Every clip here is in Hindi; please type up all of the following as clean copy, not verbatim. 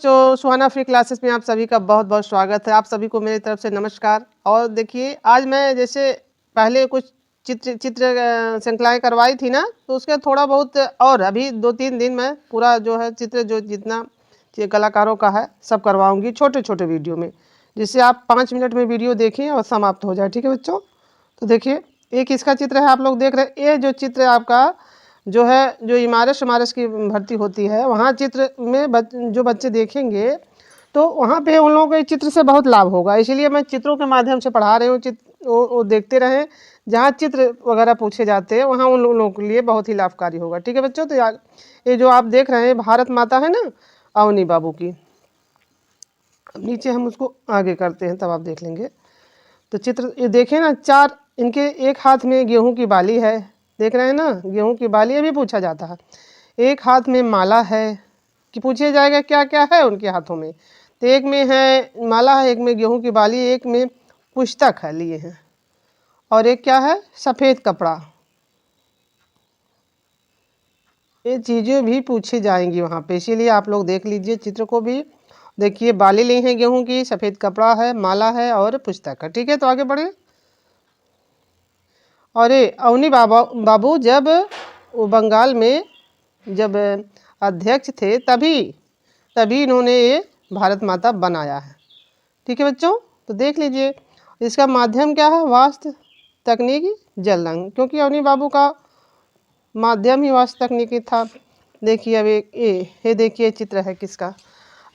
बच्चों, सुहाना फ्री क्लासेस में आप सभी का बहुत बहुत स्वागत है। आप सभी को मेरी तरफ से नमस्कार। और देखिए, आज मैं जैसे पहले कुछ चित्र श्रृंखलाएँ करवाई थी ना, तो उसका थोड़ा बहुत और अभी 2-3 दिन में पूरा जो है चित्र जो जितना कलाकारों का है सब करवाऊँगी छोटे-छोटे वीडियो में, जिससे आप 5 मिनट में वीडियो देखें और समाप्त हो जाए। ठीक है बच्चों? तो देखिए, एक इसका चित्र है, आप लोग देख रहे हैं। ये जो चित्र है आपका जो है, जो इमारत-शमारत की भर्ती होती है, वहाँ चित्र में जो बच्चे देखेंगे, तो वहाँ पे उन लोगों को इस चित्र से बहुत लाभ होगा। इसीलिए मैं चित्रों के माध्यम से पढ़ा रही हूँ। वो देखते रहें, जहाँ चित्र वगैरह पूछे जाते हैं, वहाँ उन लोगों के लिए बहुत ही लाभकारी होगा। ठीक है बच्चों? तो ये जो आप देख रहे हैं, भारत माता है ना, अवनी बाबू की। अब नीचे हम उसको आगे करते हैं, तब आप देख लेंगे। तो चित्र ये देखें ना, 4 इनके एक हाथ में गेहूँ की बाली है, देख रहे हैं ना, गेहूँ की बाली भी पूछा जाता है। एक हाथ में माला है कि पूछे जाएगा क्या क्या है उनके हाथों में। तो एक में है माला है, एक में गेहूँ की बाली, एक में पुस्तक है लिए हैं, और एक क्या है, सफ़ेद कपड़ा। ये चीज़ें भी पूछी जाएंगी वहाँ पे, इसीलिए आप लोग देख लीजिए चित्र को भी। देखिए, बाली ली है गेहूँ की, सफ़ेद कपड़ा है, माला है और पुस्तक है। ठीक है, तो आगे बढ़े। अरे अवनी बाबू जब वो बंगाल में जब अध्यक्ष थे, तभी इन्होंने ये भारत माता बनाया है। ठीक है बच्चों? तो देख लीजिए, इसका माध्यम क्या है, वास्तु तकनीकी जल रंग, क्योंकि अवनी बाबू का माध्यम ही वास्तु तकनीकी था। देखिए, अब ये देखिए चित्र है किसका,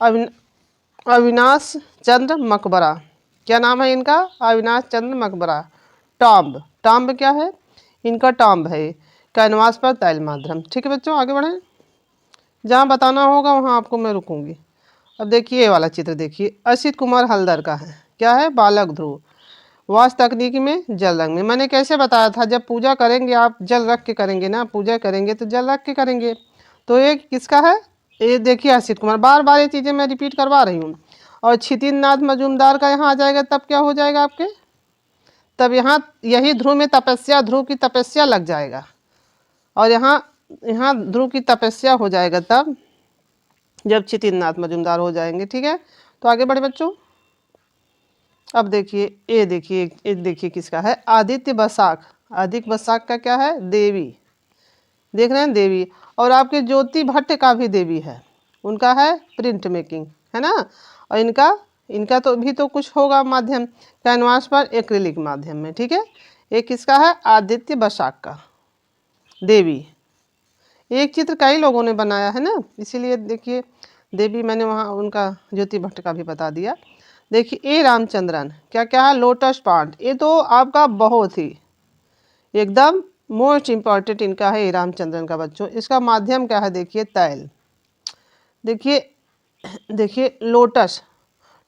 अविनाश चंद्र मकबरा। क्या नाम है इनका? अविनाश चंद्र मकबरा। टॉम्ब क्या है इनका? टॉम्ब है कैनवास पर तैल माध्यम। ठीक है बच्चों, आगे बढ़ें। जहाँ बताना होगा वहाँ आपको मैं रुकूंगी। अब देखिए, ये वाला चित्र देखिए, असित कुमार हल्दर का है। क्या है? बालक ध्रुव, वास्तु तकनीकी में जल रंग में। मैंने कैसे बताया था, जब पूजा करेंगे आप जल रख के करेंगे ना, पूजा करेंगे तो जल रख के करेंगे। तो ये किसका है? ये देखिए, असित कुमार। बार बार ये चीज़ें मैं रिपीट करवा रही हूँ। और क्षितिज नाथ मजूमदार का यहाँ आ जाएगा, तब क्या हो जाएगा आपके, तब यहाँ यही ध्रुव में तपस्या, ध्रुव की तपस्या लग जाएगा, और यहाँ ध्रुव की तपस्या हो जाएगा तब, जब क्षितिज नाथ मजूमदार हो जाएंगे। ठीक है, तो आगे बढ़े बच्चों। अब देखिए, ये देखिए किसका है, आदित्य बसाक। आदित्य बसाक का क्या है? देवी। देख रहे हैं, देवी। और आपके ज्योति भट्ट का भी देवी है, उनका है प्रिंट मेकिंग, है ना। और इनका तो भी तो कुछ होगा माध्यम, कैनवास पर एक्रिलिक माध्यम में। ठीक है, ये किसका है? आदित्य बसाक का, देवी। एक चित्र कई लोगों ने बनाया है ना, इसीलिए देखिए देवी मैंने वहाँ उनका ज्योति भट्ट का भी बता दिया। देखिए, ए रामचंद्रन, क्या क्या है? लोटस पांड। ये तो आपका बहुत ही एकदम मोस्ट इम्पॉर्टेंट इनका है, ए रामचंद्रन का बच्चों। इसका माध्यम क्या है? देखिए, तैल। देखिए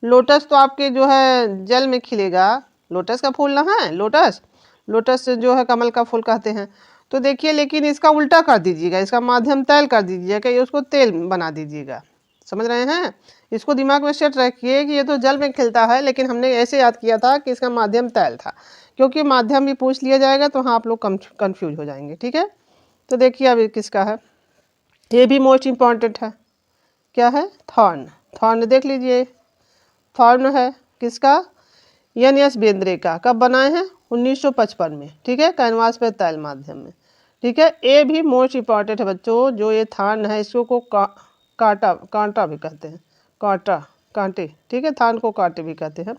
लोटस तो आपके जो है जल में खिलेगा। लोटस का फूल ना है, लोटस जो है कमल का फूल कहते हैं। तो देखिए, लेकिन इसका उल्टा कर दीजिएगा, इसका माध्यम तैल कर दीजिएगा, ये उसको तेल बना दीजिएगा। समझ रहे हैं? इसको दिमाग में सेट रखिए कि ये तो जल में खिलता है, लेकिन हमने ऐसे याद किया था कि इसका माध्यम तैल था, क्योंकि माध्यम भी पूछ लिया जाएगा तो हाँ आप लोग कन्फ्यूज हो जाएंगे। ठीक है, तो देखिए अब किसका है, ये भी मोस्ट इम्पॉर्टेंट है। क्या है? थॉर्न देख लीजिए, थॉर्न है किसका? एन.एस. बेंद्रे का। कब बनाए हैं? 1955 में। ठीक है, कैनवास पर तैल माध्यम में। ठीक है, ये भी मोस्ट इम्पॉर्टेंट है बच्चों। जो ये थान है, इसको कांटा भी कहते हैं, कांटे। ठीक है, थान को कांटे भी कहते हैं।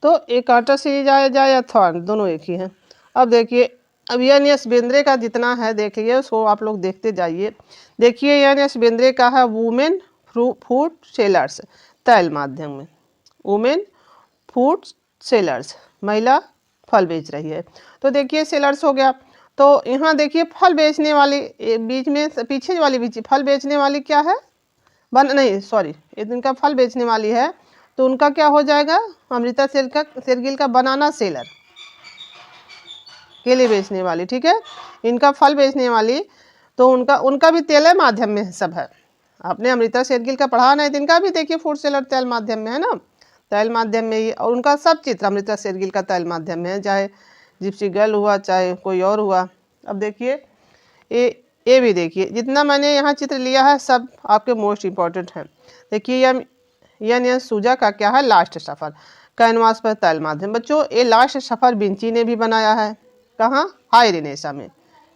तो एक कांटा से जाए या थान, दोनों एक ही हैं। अब देखिए, अब एन.एस. बेंद्रे का जितना है देख लीजिए, उसको आप लोग देखते जाइए। देखिए, एन.एस. बेंद्रे का है वुमेन फूड सेलर्स तैल माध्यम में। वुमेन फूड सेलर्स, महिला फल बेच रही है। तो देखिए, सेलर्स हो गया। तो यहाँ देखिए, फल बेचने वाली बीच में पीछे वाली फल बेचने वाली क्या है? इनका फल बेचने वाली है, तो उनका क्या हो जाएगा? अमृता शेरगिल का बनाना सेलर, केले बेचने वाली। ठीक है, इनका फल बेचने वाली, तो उनका भी तेल माध्यम में सब है। आपने अमृता शेरगिल का पढ़ा नहीं, तो इनका भी देखिए फूड सेलर तेल माध्यम में है ना, तैल माध्यम में ही। और उनका सब चित्र अमृता शेरगिल का तैल माध्यम में है, चाहे जिप्सी गर्ल हुआ, चाहे कोई और हुआ। अब देखिए, ये भी देखिए, जितना मैंने यहाँ चित्र लिया है सब आपके मोस्ट इम्पॉर्टेंट हैं। देखिए, यानी सूजा का क्या है, लास्ट सफ़र, कैनवास पर तैल माध्यम। बच्चों ये लास्ट सफ़र विंची ने भी बनाया है, कहाँ, हाई रेनेसा में,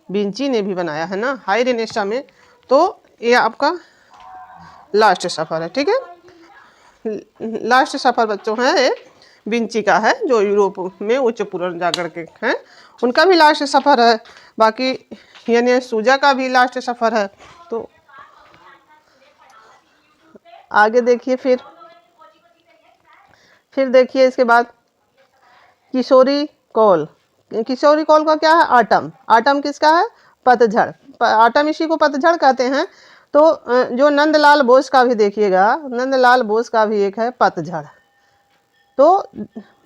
विंची ने भी बनाया है ना हाई रेनेसा में। तो ये आपका लास्ट सफ़र है, ठीक है। लास्ट सफ़र बच्चों है ये विंची का है, जो यूरोप में उच्च पुनर्जागरण के हैं, उनका भी लास्ट सफ़र है। बाकी यानी सूजा का भी लास्ट सफ़र है। तो आगे देखिए, फिर देखिए इसके बाद किशोरी कौल। किशोरी कौल का क्या है, आटम। आटम किसका है, पतझड़। आटम इसी को पतझड़ कहते हैं। तो जो नंदलाल बोस का भी देखिएगा, नंदलाल बोस का भी एक है पतझड़। तो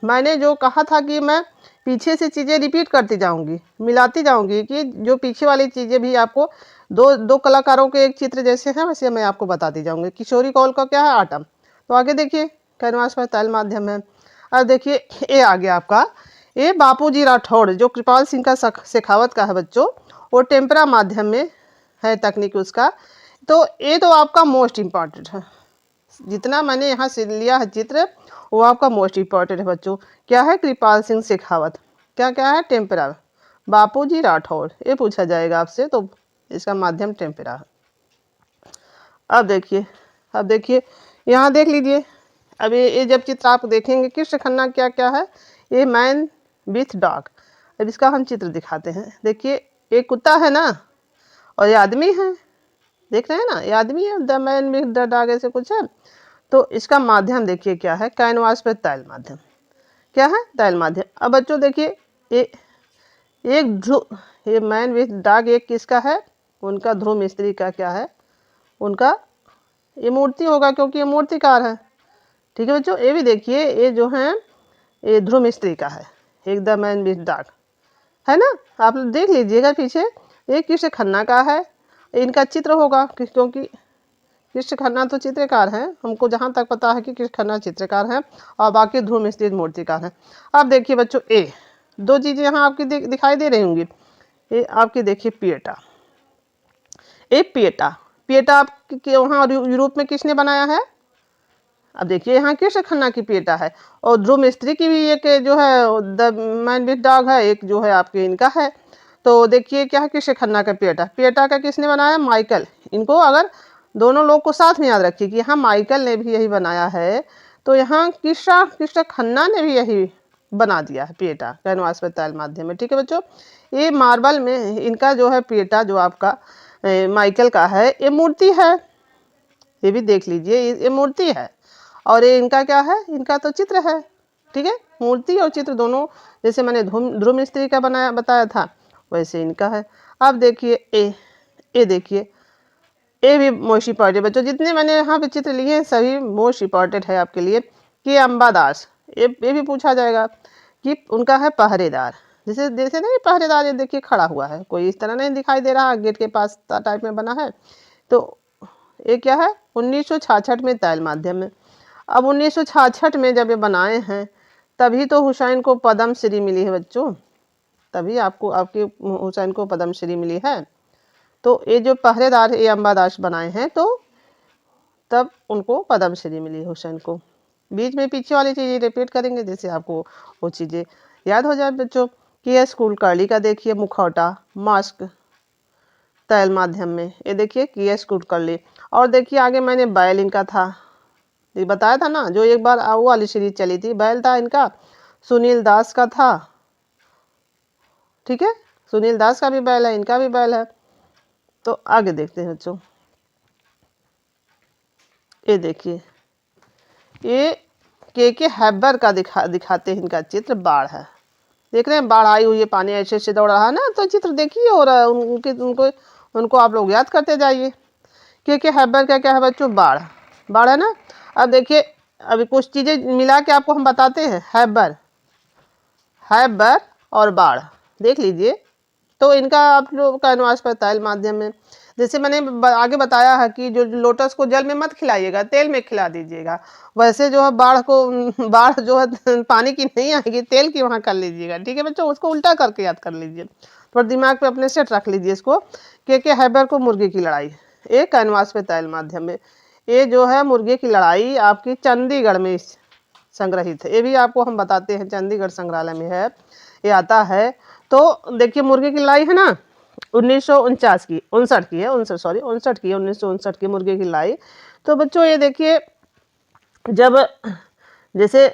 मैंने जो कहा था कि मैं पीछे से चीज़ें रिपीट करती जाऊंगी, मिलाती जाऊंगी, कि जो पीछे वाली चीज़ें भी आपको दो दो कलाकारों के एक चित्र जैसे हैं वैसे मैं आपको बताती जाऊंगी। किशोरी कौल का क्या है, आटम। तो आगे देखिए, कैनवास पर तैल माध्यम है। अब देखिए ये आ गया आपका, ये बापूजी राठौड़ जो कृपाल सिंह का शेखावत का है बच्चों, वो टेम्परा माध्यम में है तकनीक उसका। तो ये तो आपका मोस्ट इम्पॉर्टेंट है, जितना मैंने यहाँ से लिया है चित्र वो आपका मोस्ट इम्पॉर्टेंट है बच्चों। क्या है, कृपाल सिंह शेखावत, क्या क्या है, टेम्परा। बापूजी राठौड़ ये पूछा जाएगा आपसे, तो इसका माध्यम टेम्परा है। अब देखिए यहाँ देख लीजिए। अब ये जब चित्र आप देखेंगे, कृष्ण खन्ना क्या क्या है, ये मैन विथ डॉग। अब इसका हम चित्र दिखाते हैं। देखिए एक कुत्ता है ना, और ये आदमी है, देख रहे हैं ना, ये आदमी है, the man with the dog ऐसे कुछ है। तो इसका माध्यम देखिए क्या है, कैनवास पर तैल माध्यम, क्या है, तैल माध्यम। अब बच्चों देखिए ये एक ध्रुव, ये मैन विथ डॉग एक किसका है, उनका ध्रुव मिस्त्री का क्या है, उनका ये मूर्ति होगा, क्योंकि ये मूर्तिकार है, ठीक है बच्चों। ये भी देखिए, ये जो है ये ध्रुव मिस्त्री का है, एक द मैन विथ डॉग है ना। आप देख लीजिएगा पीछे, ये कृष्ण खन्ना का है, इनका चित्र होगा, क्योंकि कृष्ण खन्ना तो चित्रकार हैं, हमको जहाँ तक पता है कि कृष्ण खन्ना चित्रकार हैं, और बाकी ध्रुव मिस्त्री मूर्तिकार हैं। अब देखिए बच्चों, ए दो चीज़ें यहाँ आपकी दिखाई दे रही होंगी। ये आपकी देखिए पिएटा, ये पिएटा, पिएटा आपके वहाँ यूरोप में किसने बनाया है। अब देखिए यहाँ कृष्ण खन्ना की पिएटा है, और ध्रुव मिस्त्री की भी एक जो है द मैन विथ डॉग है, एक जो है आपके इनका है। तो देखिए क्या है, कृष्ण खन्ना का पिएटा, पिएटा का किसने बनाया, माइकल। इनको अगर दोनों लोग को साथ में याद रखिए कि यहाँ माइकल ने भी यही बनाया है, तो यहाँ कृष्ण खन्ना ने भी यही बना दिया है पिएटा, कैनवास पर तैल माध्यम में, ठीक है बच्चों। ये मार्बल में इनका जो है पिएटा जो आपका माइकल का है, ये मूर्ति है, ये भी देख लीजिए, ये मूर्ति है, और ये इनका क्या है, इनका तो चित्र है, ठीक है। मूर्ति और चित्र दोनों, जैसे मैंने ध्रुव मिस्त्री का बताया था, वैसे इनका है। अब देखिए ये देखिए, ये भी मोस्ट इम्पॉर्टेंट बच्चों, जितने मैंने यहाँ पे चित्र लिए हैं सभी मोस्ट इम्पॉर्टेंट है आपके लिए। कि अंबादास, ये भी पूछा जाएगा कि उनका है पहरेदार, जैसे जैसे नहीं पहरेदार, ये देखिए खड़ा हुआ है, कोई इस तरह नहीं दिखाई दे रहा, गेट के पास टाइप में बना है। तो ये क्या है, 1966 में तैल माध्यम में। अब 1966 में जब ये बनाए हैं, तभी तो हुसैन को पद्म श्री मिली है बच्चों, तभी आपको आपके हुसैन को पद्म श्री मिली है। तो ये जो पहरेदार ये अंबादास बनाए हैं, तो तब उनको पद्म श्री मिली हुसैन को। बीच में पीछे वाली चीज़ें रिपीट करेंगे, जैसे आपको वो चीज़ें याद हो जाए बच्चों। कि यह स्कूल कर्ली का देखिए मुखौटा, मास्क, तैल माध्यम में, ये देखिए कि यह स्कूल कर्ली। और देखिए आगे मैंने बैल इनका था, ये बताया था ना, जो एक बार वो वाली सीरीज चली थी, बैल था इनका, सुनील दास का था, ठीक है, सुनील दास का भी बैल है, इनका भी बैल है। तो आगे देखते हैं बच्चों, ये देखिए ये के हैबर का दिखाते हैं, इनका चित्र बाढ़ है, देख रहे हैं, बाढ़ आई हुई है, पानी ऐसे ऐसे दौड़ रहा है ना, तो चित्र देखिए, और उनको आप लोग याद करते जाइए। के हैबर का क्या है बच्चों, बाढ़, बाढ़ है ना। अब देखिए अभी कुछ चीज़ें मिला के आपको हम बताते हैं, हैबर और बाढ़ देख लीजिए। तो इनका आप लोग कैनवास पर तैल माध्यम में, जैसे मैंने आगे बताया है कि जो लोटस को जल में मत खिलाइएगा, तेल में खिला दीजिएगा, वैसे जो है बाढ़ जो है पानी की नहीं आएगी, तेल की वहाँ कर लीजिएगा, ठीक है बच्चों। उसको उल्टा करके याद कर लीजिए, थोड़ा दिमाग पे अपने सेट रख लीजिए इसको। के हैबर को मुर्गी की लड़ाई, एक कैनवास पे तैल माध्यम में। ये जो है मुर्गे की लड़ाई आपकी चंडीगढ़ में संग्रहित है। ये भी आपको हम बताते हैं, चंडीगढ़ संग्रहालय में है, ये आता है। तो देखिए मुर्गे की लड़ाई है ना 1949 की, 59 की है, 59 की है, 1959 की मुर्गे की लड़ाई। तो बच्चों ये देखिए, जब जैसे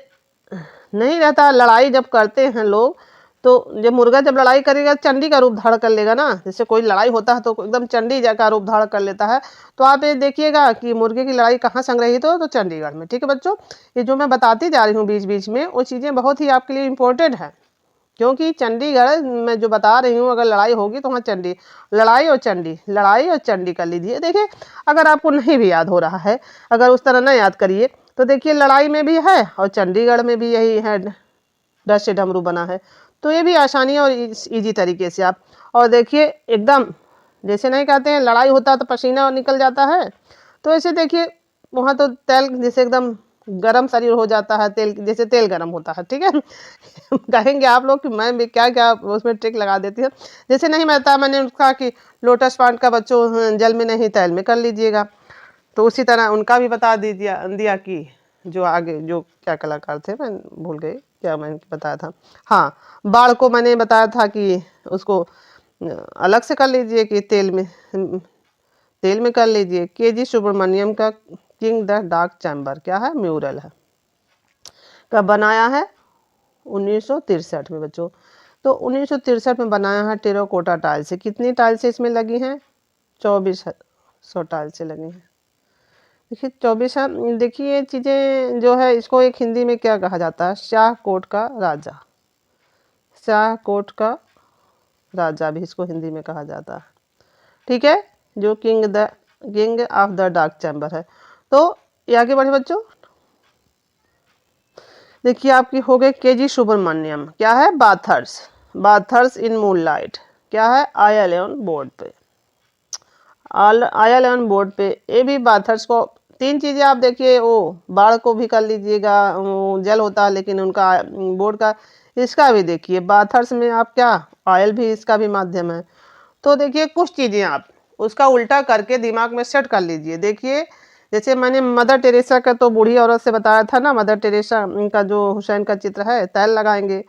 नहीं रहता, लड़ाई जब करते हैं लोग, तो जब मुर्गा जब लड़ाई करेगा चंडी का रूप धारण कर लेगा ना, जैसे कोई लड़ाई होता है तो एकदम चंडी का रूप धारण कर लेता है। तो आप ये देखिएगा कि मुर्गे की लड़ाई कहाँ संग्रहित हो, तो चंडीगढ़ में। ठीक है बच्चों, ये जो मैं बताती जा रही हूँ बीच बीच में, वो चीज़ें बहुत ही आपके लिए इम्पोर्टेंट है, क्योंकि चंडीगढ़ मैं जो बता रही हूँ, अगर लड़ाई होगी तो वहाँ चंडी, लड़ाई और चंडी कर लीजिए। देखिए अगर आपको नहीं भी याद हो रहा है, अगर उस तरह ना याद करिए, तो देखिए लड़ाई में भी है और चंडीगढ़ में भी यही है, डर से डमरू बना है। तो ये भी आसानी और इजी तरीके से आप, और देखिए एकदम जैसे नहीं कहते हैं लड़ाई होता तो पसीना निकल जाता है, तो ऐसे देखिए वहाँ तो तेल जैसे एकदम गरम शरीर हो जाता है, तेल जैसे तेल गरम होता है। ठीक है कहेंगे आप लोग कि मैं भी क्या क्या उसमें ट्रिक लगा देती हूँ। जैसे नहीं बताया मैंने उसका कि लोटस पांड का बच्चों जल में नहीं तेल में कर लीजिएगा, तो उसी तरह उनका भी बता दीजिए दिया कि जो आगे जो क्या कलाकार थे, मैं भूल गई क्या मैंने बताया था। हाँ, बाढ़ को मैंने बताया था कि उसको अलग से कर लीजिए कि तेल में कर लीजिए। के.जी. सुब्रमण्यम का किंग द डार्क चैम्बर क्या है, म्यूरल है, कब बनाया है 1963 में बच्चों। तो 1963 में बनाया है टेराकोटा टाइल से। कितनी टाइल से इसमें लगी हैं, 2400 टाइल से लगी हैं। देखिए 24 है। देखिए ये चीज़ें जो है, इसको एक हिंदी में क्या कहा जाता है, शाहकोट का राजा, शाहकोट का राजा भी इसको हिंदी में कहा जाता है। ठीक है, जो king of the dark chamber है। तो ये आगे बढ़े बच्चों, देखिए आपकी हो गई के.जी. सुब्रमण्यम, क्या है, बाथर्स इन मूनलाइट, क्या है, आयल बोर्ड पे, आयल ऑन बोर्ड पे, ये भी बाथर्स को। तीन चीज़ें आप देखिए, वो बाढ़ को भी कर लीजिएगा, वो जल होता है लेकिन उनका बोर्ड का, इसका भी देखिए बाथर्स में आप क्या, ऑयल भी इसका भी माध्यम है। तो देखिए कुछ चीज़ें आप उसका उल्टा करके दिमाग में सेट कर लीजिए। देखिए जैसे मैंने मदर टेरेसा का तो बूढ़ी औरत से बताया था ना, मदर टेरेसा का जो हुसैन का चित्र है तैल लगाएंगे,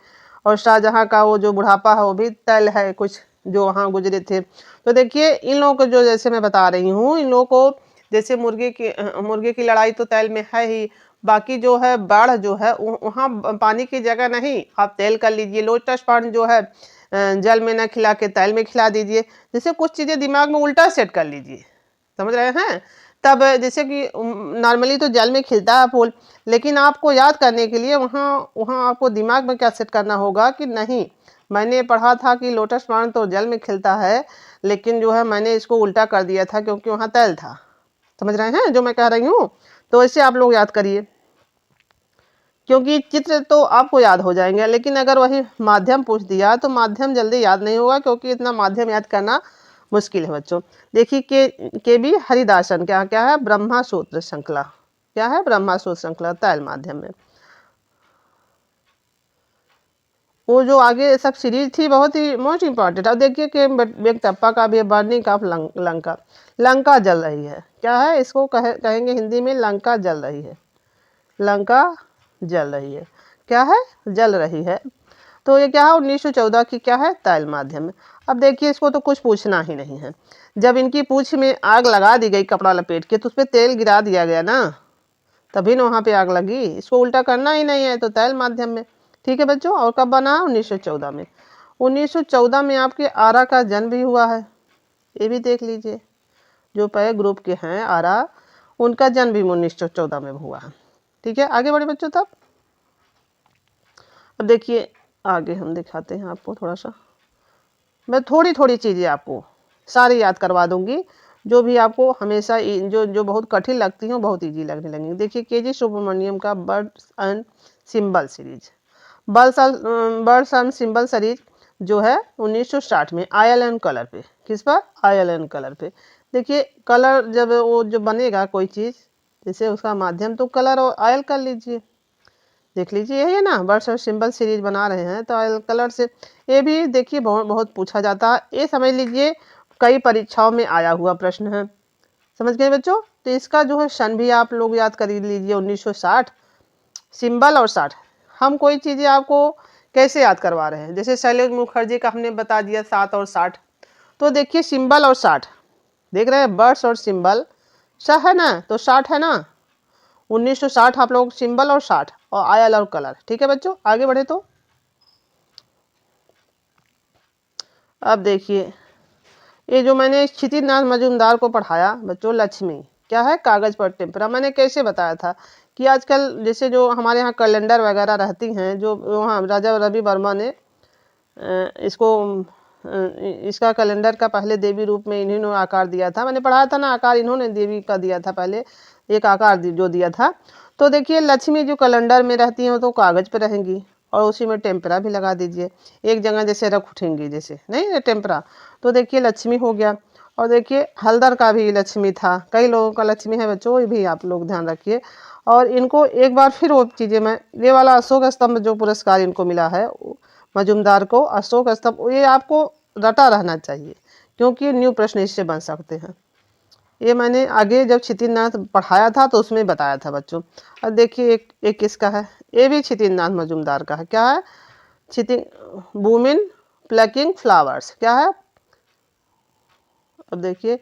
और शाहजहाँ का वो जो बुढ़ापा है वो भी तैल है, कुछ जो वहाँ गुजरे थे। तो देखिए इन लोगों को जो जैसे मैं बता रही हूँ, इन लोगों को जैसे मुर्गे की लड़ाई तो तैल में है ही, बाकी जो है बाढ़ जो है वहाँ पानी की जगह नहीं, आप तेल कर लीजिए। लोटस पांड जो है जल में ना खिला के तैल में खिला दीजिए। जैसे कुछ चीज़ें दिमाग में उल्टा सेट कर लीजिए, समझ रहे हैं। तब जैसे कि नॉर्मली तो जल में खिलता है फूल, लेकिन आपको याद करने के लिए वहाँ वहाँ आपको दिमाग में क्या सेट करना होगा कि नहीं, मैंने पढ़ा था कि लोटस पांड तो जल में खिलता है, लेकिन जो है मैंने इसको उल्टा कर दिया था क्योंकि वहाँ तैल था। समझ रहे हैं जो मैं कह रही हूँ। तो ऐसे आप लोग याद करिए, क्योंकि चित्र तो आपको याद हो जाएंगे, लेकिन अगर वही माध्यम पूछ दिया तो माध्यम जल्दी याद नहीं होगा, क्योंकि इतना माध्यम याद करना मुश्किल है बच्चों। देखिए के बी हरिदासन, क्या क्या है, ब्रह्मा सूत्र श्रृंखला, क्या है, ब्रह्मा सूत्र श्रृंखला तैल माध्यम में। वो जो आगे सब सीरीज थी बहुत ही मोस्ट इम्पॉर्टेंट। अब देखिए कि बेगटप्पा का भी बर्निंग ऑफ लंका, लंका जल रही है, क्या है, इसको कहेंगे हिंदी में लंका जल रही है, लंका जल रही है, क्या है, जल रही है। तो ये क्या है 1914 की, क्या है, तैल माध्यम में। अब देखिए इसको तो कुछ पूछना ही नहीं है, जब इनकी पूंछ में आग लगा दी गई कपड़ा लपेट के, तो उस पर तेल गिरा दिया गया ना, तभी ना वहाँ पे आग लगी। इसको उल्टा करना ही नहीं है, तो तैल माध्यम में। ठीक है बच्चों, और कब बना, 1914 में। 1914 में आपके आरा का जन्म भी हुआ है, ये भी देख लीजिए। जो पहले ग्रुप के हैं आरा, उनका जन्म भी 1914 में हुआ है। ठीक है, आगे बढ़े बच्चों। तब अब देखिए आगे हम दिखाते हैं आपको थोड़ा सा, मैं थोड़ी थोड़ी चीज़ें आपको सारी याद करवा दूंगी, जो भी आपको हमेशा जो जो बहुत कठिन लगती हैं बहुत इजी लगने लगेंगी। देखिए के.जी. सुब्रमण्यम का birds and symbol series, birds and symbol series जो है 1960 में आयल एंड कलर पे, किस पर, आयल एंड कलर पे। देखिए कलर जब वो जो बनेगा कोई चीज़, जैसे उसका माध्यम, तो कलर और आयल कर लीजिए। देख लीजिए यही है ना, बर्ड्स और सिंबल सीरीज बना रहे हैं, तो ऑयल कलर से। ये भी देखिए बहुत बहुत पूछा जाता है, ये समझ लीजिए कई परीक्षाओं में आया हुआ प्रश्न है। समझ गए बच्चों, तो इसका जो है सन भी आप लोग याद कर लीजिए 1960। सिंबल और 60, हम कोई चीज़ें आपको कैसे याद करवा रहे हैं, जैसे शैलेश मुखर्जी का हमने बता दिया 7 और 60। तो देखिए सिंबल और 60 देख रहे हैं, बर्ड्स और सिंबल है ना, तो 60 है ना, 1960 आप लोग सिंबल और 60 और आयल और कलर। ठीक है बच्चों, आगे बढ़े तो अब देखिए ये जो मैंने क्षितिनाथ मजूमदार को पढ़ाया बच्चों, लक्ष्मी क्या है, कागज पर टेम्परा। मैंने कैसे बताया था कि आजकल जैसे जो हमारे यहाँ कैलेंडर वगैरह रहती हैं, जो वहाँ राजा रवि वर्मा ने इसको इसका कैलेंडर का पहले देवी रूप में इन्होंने आकार दिया था। मैंने पढ़ाया था ना, आकार इन्होंने देवी का दिया था, पहले एक आकार जो दिया था। तो देखिए लक्ष्मी जो कैलेंडर में रहती हैं तो कागज पे रहेंगी, और उसी में टेम्परा भी लगा दीजिए, एक जगह जैसे रख उठेंगी, जैसे नहीं टेम्परा। तो देखिए लक्ष्मी हो गया। और देखिए हल्दर का भी लक्ष्मी था, कई लोगों का लक्ष्मी है बच्चों, ये भी आप लोग ध्यान रखिए। और इनको एक बार फिर वो चीज़ें मैं, ये वाला अशोक स्तंभ जो पुरस्कार इनको मिला है मजूमदार को, अशोक स्तंभ, ये आपको रटा रहना चाहिए, क्योंकि न्यू प्रश्न इससे बन सकते हैं। ये मैंने आगे जब क्षितिनाथ पढ़ाया था तो उसमें बताया था बच्चों। अब देखिए एक किसका है, ये भी क्षितिनाथ मजूमदार का है। क्या है, क्षिति वुमेन प्लकिंग फ्लावर्स, क्या है। अब देखिए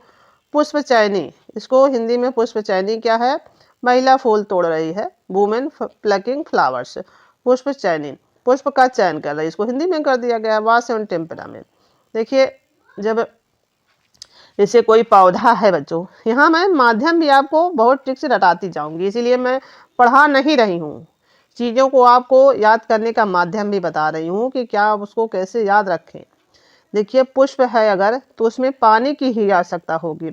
पुष्पचैनी, इसको हिंदी में पुष्पचैनी क्या है, महिला फूल तोड़ रही है, वुमेन प्लकिंग फ्लावर्स, पुष्पचैनी पुष्प का चयन कर रही है, इसको हिंदी में कर दिया गया वास एंड टेम्परा में। देखिए जब जैसे कोई पौधा है बच्चों, यहाँ मैं माध्यम भी आपको बहुत ट्रिक से रटाती जाऊंगी, इसीलिए मैं पढ़ा नहीं रही हूँ, चीज़ों को आपको याद करने का माध्यम भी बता रही हूँ कि क्या आप उसको कैसे याद रखें। देखिए पुष्प है अगर, तो उसमें पानी की ही आवश्यकता होगी,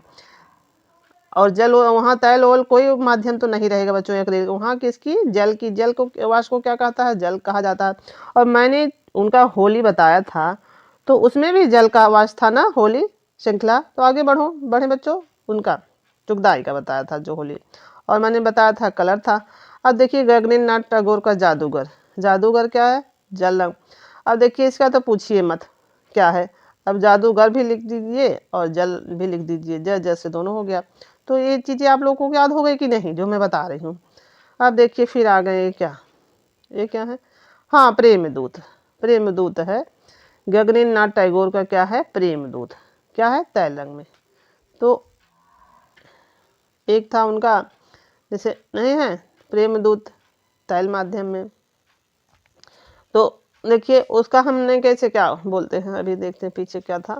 और जल, वहाँ तैल ओल कोई माध्यम तो नहीं रहेगा बच्चों, एक वहाँ किसकी, जल की, जल को वाष्प को क्या कहता है, जल कहा जाता है। और मैंने उनका होली बताया था, तो उसमें भी जल का वाष्प था ना, होली श्रृंखला। तो आगे बढ़े बच्चों, उनका चुगदाई का बताया था जो होली, और मैंने बताया था कलर था। अब देखिए गगनेन्द्रनाथ टैगोर का जादूगर, जादूगर क्या है, जल रंग। अब देखिए इसका तो पूछिए मत क्या है, अब जादूगर भी लिख दीजिए और जल भी लिख दीजिए, जय जय से दोनों हो गया। तो ये चीज़ें आप लोगों को याद हो गई कि नहीं, जो मैं बता रही हूँ। अब देखिए फिर आ गए क्या, ये क्या है, हाँ प्रेमदूत, प्रेमदूत है गगनेन्द्रनाथ टैगोर का, क्या है, प्रेमदूत, क्या है, तैल रंग में। तो एक था उनका जैसे नहीं है, प्रेमदूत तैल माध्यम में। तो देखिए उसका हमने कैसे क्या बोलते हैं, अभी देखते हैं पीछे क्या था,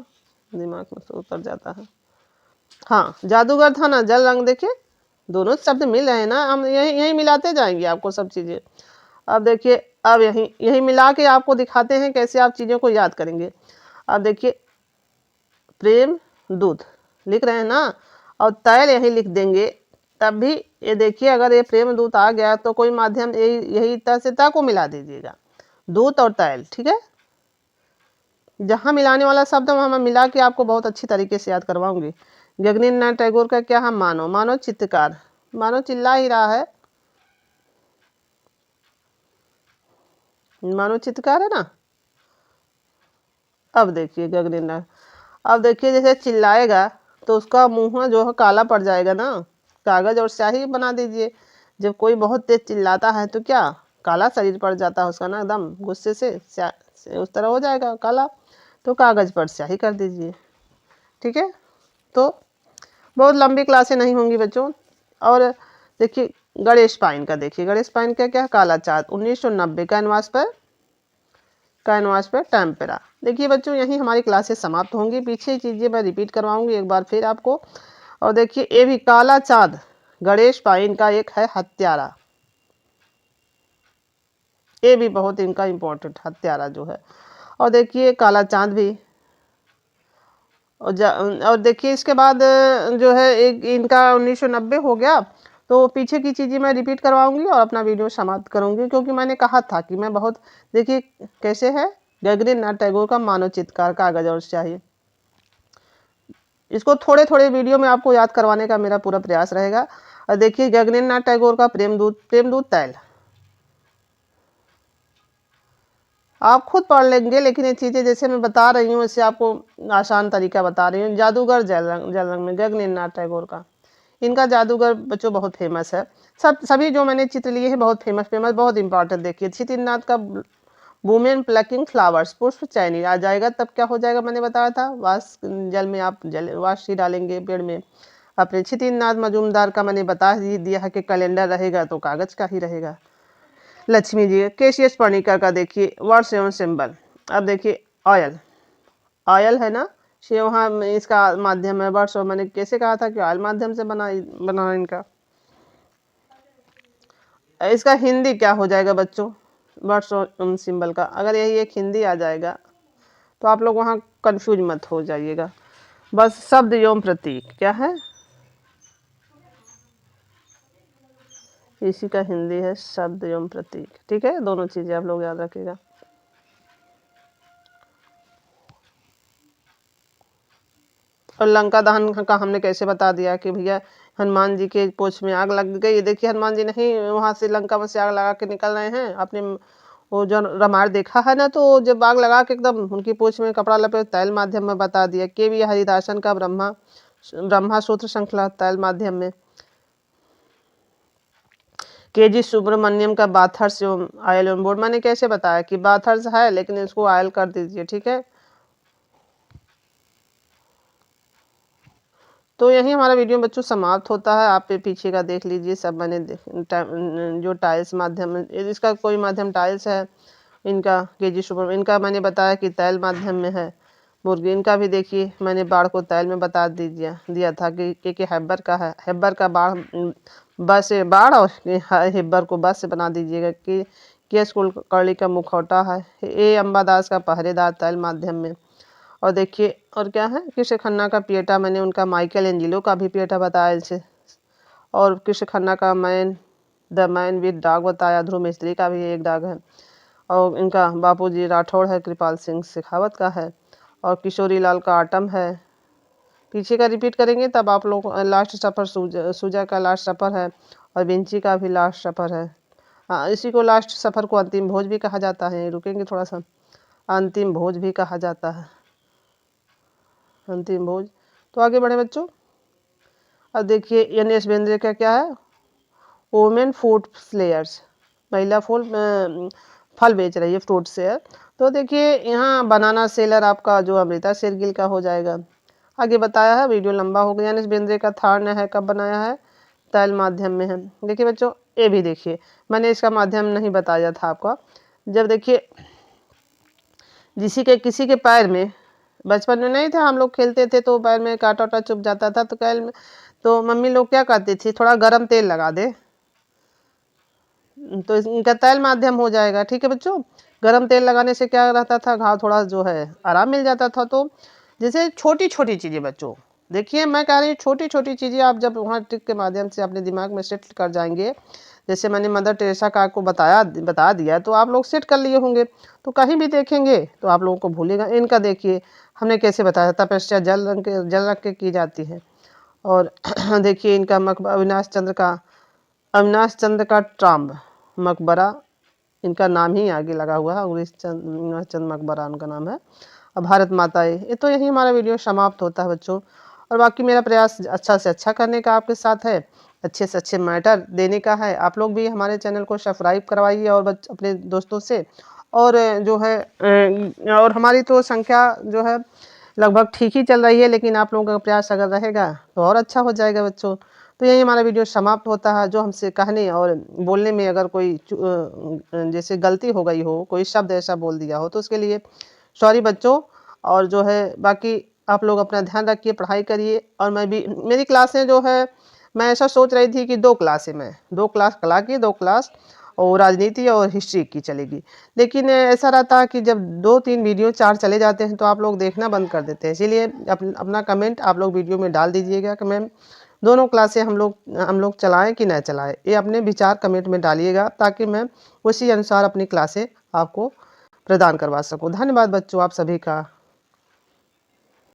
दिमाग में से उतर जाता है। हाँ जादूगर था ना, जल रंग। देखिए दोनों शब्द मिल रहे हैं ना, हम यही यही मिलाते जाएंगे आपको सब चीज़ें। अब देखिए अब यही मिला के आपको दिखाते हैं कैसे आप चीज़ों को याद करेंगे। अब देखिए प्रेम दूत लिख रहे हैं ना, और तैल यही लिख देंगे, तब भी ये देखिए अगर ये प्रेम दूत आ गया तो कोई माध्यम यही त से त को मिला दीजिएगा, दूत और तैल। ठीक है, जहाँ मिलाने वाला शब्द वहाँ मैं मिला के आपको बहुत अच्छी तरीके से याद करवाऊंगी। गगनेन्द्रनाथ टैगोर का क्या है, मानो, मानो चित्रकार, मानो चिल्ला ही रहा है, मानो चित्रकार है ना। अब देखिए गगनेन्द्रनाथ, अब देखिए जैसे चिल्लाएगा तो उसका मुंह जो है काला पड़ जाएगा ना, कागज और स्याही बना दीजिए। जब कोई बहुत तेज चिल्लाता है तो क्या काला शरीर पड़ जाता है उसका ना, एकदम गुस्से से उस तरह हो जाएगा काला, तो कागज पर स्याही कर दीजिए। ठीक है, तो बहुत लंबी क्लासें नहीं होंगी बच्चों। और देखिए गणेश पाइन का, देखिए गणेश पाइन का क्या, काला चाँद 1990 कैनवास पर टेम्परा। देखिए बच्चों यहीं हमारी क्लासेस समाप्त होंगी, पीछे चीज़ें मैं रिपीट करवाऊंगी एक बार फिर आपको। और देखिए ये भी काला चाँद गणेश पाइन का एक है हत्यारा, ये भी बहुत इनका इम्पोर्टेंट हत्यारा जो है। और देखिए काला चाँद भी, और देखिए इसके बाद जो है एक इनका 1990 हो गया, तो पीछे की चीज़ें मैं रिपीट करवाऊंगी और अपना वीडियो समाप्त करूंगी, क्योंकि मैंने कहा था कि मैं बहुत, देखिए कैसे है, गगनेन्द्रनाथ टैगोर का मानव चित्रकार, कागज और स्याही, इसको थोड़े थोड़े वीडियो में आपको याद करवाने का मेरा पूरा प्रयास रहेगा। और देखिए गगनेन्द्रनाथ टैगोर का प्रेमदूत, प्रेमदूत तैल आप खुद पढ़ लेंगे, लेकिन ये चीज़ें जैसे मैं बता रही हूँ इससे आपको आसान तरीका बता रही हूँ। जादूगर जल रंग में गगनेन्द्रनाथ टैगोर का, इनका जादूगर बच्चों बहुत फेमस है। सभी जो मैंने चित्र लिए हैं बहुत फेमस बहुत इंपॉर्टेंट। देखिए क्षितिनाथ का वुमेन प्लकिंग फ्लावर्स, पुष्प चयनी आ जाएगा तब क्या हो जाएगा, मैंने बताया था जल में आप वाष्प डालेंगे पेड़ में। अपने क्षितिनाथ मजूमदार का मैंने बता ही दिया है कि कैलेंडर रहेगा तो कागज का ही रहेगा। लक्ष्मी जी केशियस पणिकर का देखिए वर्ड्स एवं सिंबल। अब देखिए ऑयल, ऑयल है ना, से वहाँ इसका माध्यम है वर्ड्स। और मैंने कैसे कहा था कि ऑयल माध्यम से बना इनका। इसका हिंदी क्या हो जाएगा बच्चों, वर्ड्स और सिंबल का। अगर यही एक हिंदी आ जाएगा तो आप लोग वहाँ कंफ्यूज मत हो जाइएगा। बस शब्द एवं प्रतीक क्या है, इसी का हिंदी है शब्द एवं प्रतीक। ठीक है, दोनों चीजें आप लोग याद रखिएगा। और लंका दहन का हमने कैसे बता दिया कि भैया हनुमान जी के पोछ में आग लग गई। देखिए हनुमान जी नहीं वहां से लंका में से आग लगा के निकल रहे हैं। आपने वो जो रामायण देखा है ना, तो जब आग लगा के एकदम उनकी पूंछ में कपड़ा लपेट तैल माध्यम में बता दिया। के वी हरिदासन का ब्रह्मा सूत्र श्रृंखला तैल माध्यम में। के जी सुब्रमण्यम का बाथर्स एवं आयल ऑन बोर्ड। मैंने कैसे बताया कि बाथर्स है लेकिन इसको आयल कर दीजिए। ठीक है, तो यही हमारा वीडियो बच्चों समाप्त होता है। आप पीछे का देख लीजिए सब मैंने जो टाइल्स माध्यम, इसका कोई माध्यम टाइल्स है, इनका केजी सुपर, इनका मैंने बताया कि तैल माध्यम में है। मुर्गी इनका भी देखिए मैंने बाढ़ को तैल में बता दिया था कि हेब्बर का है। हेब्बर का बाढ़ ब से बाढ़ और हेब्बर को बस से बना दीजिएगा कि केस कुलकर्णी का मुखौटा है। ए अंबादास का पहरेदार तैल माध्यम में। और देखिए और क्या है, कृष्ण खन्ना का पिएटा, मैंने उनका माइकल एंजिलो का भी पिएटा बताया इसे। और कृष्ण खन्ना का द मैन विद डॉग बताया। ध्रुव मिस्त्री का भी एक डाग है। और इनका बापूजी राठौड़ है, कृपाल सिंह शेखावत का है। और किशोरी लाल का आटम है। पीछे का रिपीट करेंगे तब आप लोग लास्ट सफ़र सूजा का लास्ट सफ़र है। और विंची का भी लास्ट सफ़र है। हाँ, इसी को लास्ट सफ़र को अंतिम भोज भी कहा जाता है। रुकेंगे थोड़ा सा, अंतिम भोज भी कहा जाता है, अंतिम भोज। तो आगे बढ़े बच्चों। अब देखिए एन.एस. बेंद्रे का क्या है, वुमेन फूड स्लेयर्स, महिला फल बेच रही है, फ्रूट सेयर। तो देखिए यहाँ बनाना सेलर आपका जो अमृता शेरगिल का हो जाएगा। आगे बताया है, वीडियो लंबा हो गया। एन.एस. बेंद्रे का थार है, कब बनाया है, तैल माध्यम में है। देखिए बच्चों ये भी देखिए मैंने इसका माध्यम नहीं बताया था आपका। जब देखिए किसी के पैर में, बचपन में नहीं था हम लोग खेलते थे तो पैर में कांटा वाटा चुभ जाता था, तो कैल में तो मम्मी लोग क्या करती थी, थोड़ा गरम तेल लगा दे तो इनका तैल माध्यम हो जाएगा। ठीक है बच्चों, गरम तेल लगाने से क्या रहता था, घाव थोड़ा जो है आराम मिल जाता था। तो जैसे छोटी छोटी चीज़ें बच्चों, देखिए मैं कह रही हूँ छोटी छोटी चीज़ें आप जब वहाँ ट्रिक के माध्यम से अपने दिमाग में सेट कर जाएंगे, जैसे मैंने मदर टेरेसा का आपको बता दिया तो आप लोग सेट कर लिए होंगे। तो कहीं भी देखेंगे तो आप लोगों को भूलेगा। इनका देखिए हमने कैसे बताया, तपस्या जल रख के की जाती है। और देखिए इनका मकबरा अविनाश चंद्र का ट्राम्ब मकबरा, इनका नाम ही आगे लगा हुआ है, अविनाश चंद्र मकबरा उनका नाम है। और भारत माता ये तो यही हमारा वीडियो समाप्त होता है बच्चों। और बाकी मेरा प्रयास अच्छा से अच्छा करने का आपके साथ है, अच्छे से अच्छे मैटर देने का है। आप लोग भी हमारे चैनल को सब्सक्राइब करवाइए और अपने दोस्तों से। और जो है और हमारी तो संख्या जो है लगभग ठीक ही चल रही है, लेकिन आप लोगों का प्रयास अगर रहेगा तो और अच्छा हो जाएगा बच्चों। तो यही हमारा वीडियो समाप्त होता है। जो हमसे कहने और बोलने में अगर कोई जैसे गलती हो गई हो, कोई शब्द ऐसा बोल दिया हो तो उसके लिए सॉरी बच्चों। और जो है बाकी आप लोग अपना ध्यान रखिए, पढ़ाई करिए। और मैं भी, मेरी क्लासें जो है मैं ऐसा सोच रही थी कि 2 क्लासें, मैं 2 क्लास कला की, 2 क्लास और राजनीति और हिस्ट्री की चलेगी। लेकिन ऐसा रहता है कि जब 2-3 वीडियो 4 चले जाते हैं तो आप लोग देखना बंद कर देते हैं। इसीलिए अपना कमेंट आप लोग वीडियो में डाल दीजिएगा कि मैम दोनों क्लासें हम लोग चलाएं कि न चलाएं। ये अपने विचार कमेंट में डालिएगा ताकि मैं उसी अनुसार अपनी क्लासें आपको प्रदान करवा सकूं। धन्यवाद बच्चों आप सभी का।